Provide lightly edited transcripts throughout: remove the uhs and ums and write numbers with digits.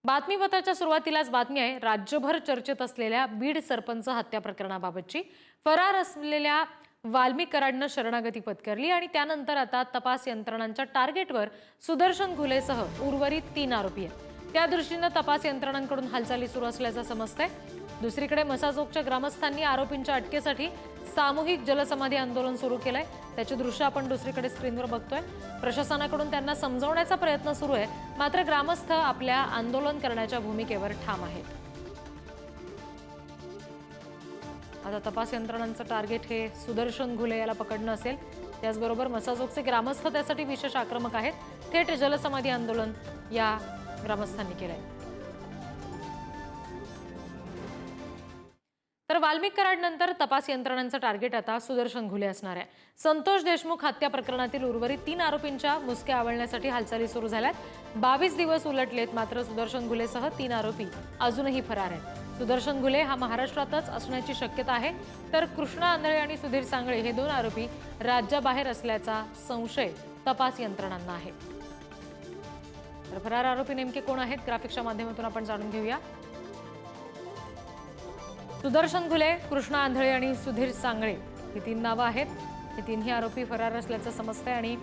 बातमीपत्राच्या सुरुवातीलाच बातमी आहे राज्यभर चर्चेत असलेल्या बीड सरपंच हत्या प्रकरणाबाबतची। फरार असलेल्या वाल्मिक कराडनं शरणागती पत्करली आणि त्यानंतर आता तपास यंत्रणांच्या टार्गेटवर सुदर्शन घुलेसह उर्वरित 3 आरोपी आहेत। त्या दृष्टीने तपास यंत्रणांकडून हालचाली सुरू असल्याचं समजतंय। दुसरीकडे मसाजोगच्या ग्रामस्थांनी आरोपींच्या अटकेसाठी सामूहिक जलसमाधी आंदोलन सुरू केलंय। त्याची दृश्य आपण दुसरीकडे स्क्रीनवर बघतोय। प्रशासनाकडून त्यांना समजावण्याचा प्रयत्न सुरू आहे, मात्र ग्रामस्थ आपल्या आंदोलन करण्याच्या भूमिकेवर ठाम आहेत। आता तपास यंत्रणांचं टार्गेट हे सुदर्शन घुले याला पकडणं असेल। त्याचबरोबर मसाजोगचे ग्रामस्थ त्यासाठी विशेष आक्रमक आहेत। थेट जलसमाधी आंदोलन या ग्रामस्थांनी केलंय। तर वाल्मिक कराडनंतर तपास यंत्रणांचं टार्गेट आता सुदर्शन घुले असणार आहे। संतोष देशमुख हत्या प्रकरणातील उर्वरित 3 आरोपींच्या मुसक्या आवळण्यासाठी हालचाली सुरू झाल्यात। 22 दिवस उलटलेत, मात्र सुदर्शन घुलेसह 3 आरोपी अजूनही फरार आहेत। सुदर्शन घुले हा महाराष्ट्रातच असण्याची शक्यता आहे, तर कृष्णा आंधळे आणि सुधीर सांगळे हे 2 आरोपी राज्याबाहेर असल्याचा संशय तपास यंत्रणांना आहे। तर फरार आरोपी नेमके कोण आहेत, ग्राफिक्सच्या माध्यमातून आपण जाणून घेऊया। सुदर्शन घुले, कृष्णा आंधळे आणि सुधीर सांगळे ही 3 नावं आहेत। हे 3ही आरोपी फरार असल्याचं समजतंय आणि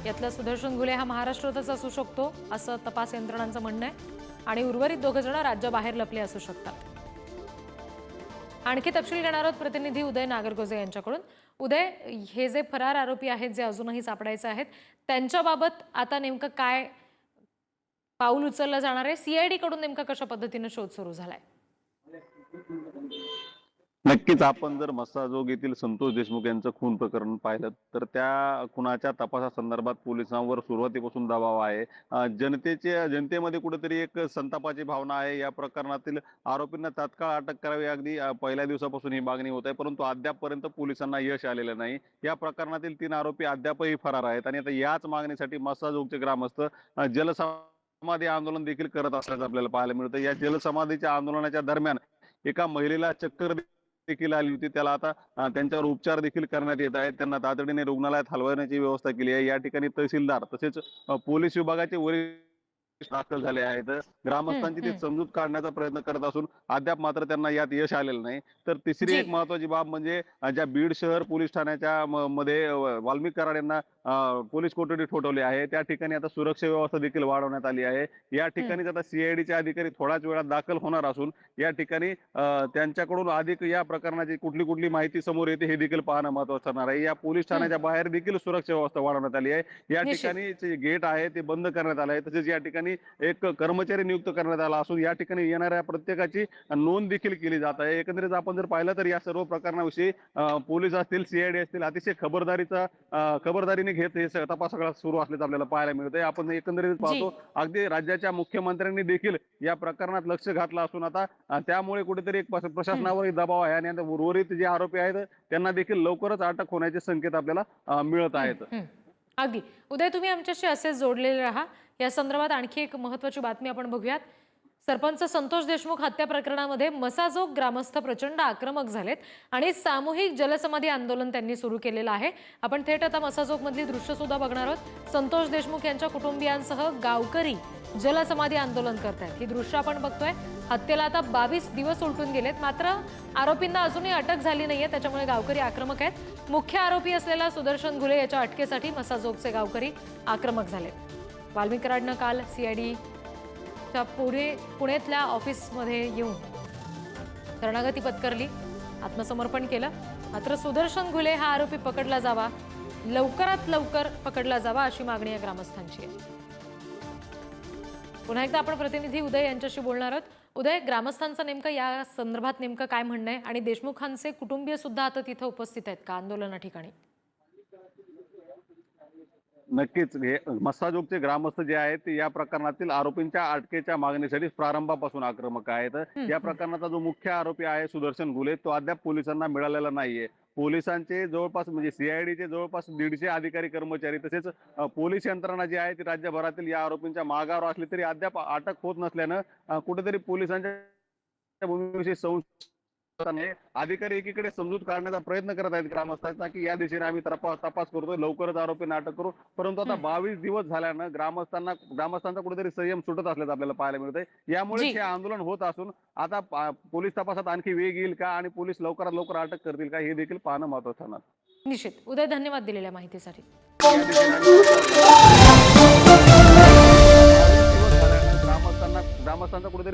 यातला सुदर्शन घुले हा महाराष्ट्रातच असू शकतो असं तपास यंत्रणांचं म्हणणं आहे आणि उर्वरित 2 जण राज्याबाहेर लपले असू शकतात। आणखी तपशील घेणार आहोत प्रतिनिधी उदय नागरगोजे यांच्याकडून। उदय, हे जे फरार आरोपी आहेत जे अजूनही सापडायचे आहेत, त्यांच्याबाबत आता नेमकं काय पाऊल उचललं जाणार आहे? सीआयडी कडून नेमका कशा पद्धतीने शोध सुरू झालाय? नक्कीच आपण जर मस्साजोग येथील संतोष देशमुख यांचं खून प्रकरण पाहिलं तर त्या खुनाच्या तपासासंदर्भात पोलिसांवर सुरुवातीपासून दबाव आहे। जनतेमध्ये कुठेतरी एक संतापाची भावना आहे। या प्रकरणातील आरोपींना तात्काळ अटक करावी, अगदी पहिल्या दिवसापासून ही मागणी होत आहे, परंतु अद्यापपर्यंत पोलिसांना यश आलेलं नाही। या प्रकरणातील 3 आरोपी अद्यापही फरार आहेत आणि आता याच मागणीसाठी मस्साजोगचे ग्रामस्थ जलसमाधी आंदोलन देखील करत असल्याचं आपल्याला पाहायला मिळतं। या जलसमाधीच्या आंदोलनाच्या दरम्यान एका महिलेला चक्कर देखील आली होती। त्याला आता त्यांच्यावर उपचार देखील करण्यात येत आहेत। त्यांना तातडीने रुग्णालयात हलवण्याची व्यवस्था केली आहे। या ठिकाणी तहसीलदार तसेच पोलीस विभागाचे वरिष्ठ दाखल झाले आहेत। ग्रामस्थांची ते समजूत काढण्याचा प्रयत्न करत असून अद्याप मात्र त्यांना यात यश आलेलं नाही। तर तिसरी जी। एक महत्त्वाची बाब म्हणजे ज्या बीड शहर पोलीस ठाण्याच्या मध्ये वाल्मिक कराड यांना पोलीस कोठडी ठोठवली आहे, त्या ठिकाणी आता सुरक्षा व्यवस्था देखील वाढवण्यात आली आहे। या ठिकाणीच आता सीआयडीचे अधिकारी थोड्याच वेळात दाखल होणार असून या ठिकाणी त्यांच्याकडून अधिक या प्रकरणाची कुठली कुठली माहिती समोर येते हे देखील पाहणं महत्त्वाचं ठरणार आहे। या पोलीस ठाण्याच्या बाहेर देखील सुरक्षा व्यवस्था वाढवण्यात आली आहे। या निश्चित। ठिकाणी जे गेट आहे ते बंद करण्यात आलं आहे। तसेच या ठिकाणी एक कर्मचारी नियुक्त करण्यात आला असून या ठिकाणी येणाऱ्या प्रत्येकाची नोंद देखील केली जात आहे। एकंदरीत आपण जर पाहिलं तर या सर्व प्रकरणाविषयी पोलीस असतील, सीआयडी असतील, अतिशय खबरदारीने घेत हे तपास सगळा सुरू असल्याचं आपल्याला पाहायला मिळतंय। आपण एकंदरीत जी। पाहतो अगदी राज्याच्या मुख्यमंत्र्यांनी देखील या प्रकरणात लक्ष घातलं असून आता त्यामुळे कुठेतरी एक प्रशासनावरही दबाव आहे आणि आता उर्वरित जे आरोपी आहेत त्यांना देखील लवकरच अटक होण्याचे संकेत आपल्याला मिळत आहेत। अगदी। उदय, तुम्ही आमच्याशी असेच जोडलेले राहा। या संदर्भात आणखी एक महत्त्वाची बातमी आपण बघूयात। सरपंच संतोष देशमुख हत्या प्रकरणामध्ये मसाजोग ग्रामस्थ प्रचंड आक्रमक झालेत आणि सामूहिक जलसमाधी आंदोलन त्यांनी सुरू केलेलं आहे। आपण थेट आता मसाजोग मधली दृश्य सुद्धा बघणार आहोत। संतोष देशमुख यांच्या कुटुंबियांसह गावकरी जलसमाधी आंदोलन करतायत। ही दृश्य आपण बघतोय। हत्येला आता 22 दिवस उलटून गेलेत, मात्र आरोपींना अजूनही अटक झाली नाहीये, त्याच्यामुळे गावकरी आक्रमक आहेत। मुख्य आरोपी असलेला सुदर्शन घुले याच्या अटकेसाठी मसाजोगचे गावकरी आक्रमक झालेत। वाल्मिक कराडनं काल सीआयडीच्या पुण्यातल्या ऑफिसमध्ये येऊन शरणागती पत्करली, आत्मसमर्पण केलं। मात्र सुदर्शन घुले हा आरोपी पकडला जावा, लवकरात लवकर पकडला जावा अशी मागणी या ग्रामस्थांची आहे। पुन्हा एकदा आपण प्रतिनिधी उदय यांच्याशी बोलणार आहोत। उदय, ग्रामस्थांचं नेमकं या संदर्भात नेमकं काय म्हणणं आहे आणि देशमुखांचे कुटुंबीय सुद्धा आता तिथे उपस्थित आहेत का आंदोलना ठिकाणी? नक्कीच हे मस्साजोगचे ग्रामस्थ जे आहेत ते या प्रकरणातील आरोपींच्या अटकेच्या मागणीसाठी प्रारंभापासून आक्रमक आहेत। या प्रकरणाचा जो मुख्य आरोपी आहे सुदर्शन घुले तो अद्याप पोलिसांना मिळालेला नाहीये। पोलिसांचे जवळपास म्हणजे सीआयडीचे जवळपास 150 अधिकारी कर्मचारी तसेच पोलीस यंत्रणा जी आहे ती राज्यभरातील या आरोपींच्या मागावर असली तरी अद्याप अटक होत नसल्यानं कुठेतरी पोलिसांच्या भूमिकेविषयी संशय अधिकारी एकीकडे समजूत काढण्याचा प्रयत्न करत आहेत ग्रामस्थांचा की या दिशेने आम्ही तपास करतोय, लवकरच आरोपींना अटक करू. परंतु आता 22 दिवस झाल्यानं ग्रामस्थांचा कुठेतरी संयम सुटत असल्याचं आपल्याला पाहायला मिळतंय. यामुळेच जी हे आंदोलन होत असून आता पोलीस तपासात आणखी वेग येईल का आणि पोलीस लवकरात लवकर अटक करतील का हे देखील पाहणं महत्त्वाचं ठरणार. निश्चित. उदय, धन्यवाद दिलेल्या माहितीसाठी. या दिशेने आम्ही 22 दिवस झाल्यानं ग्रामस्थांचा कुठेतरी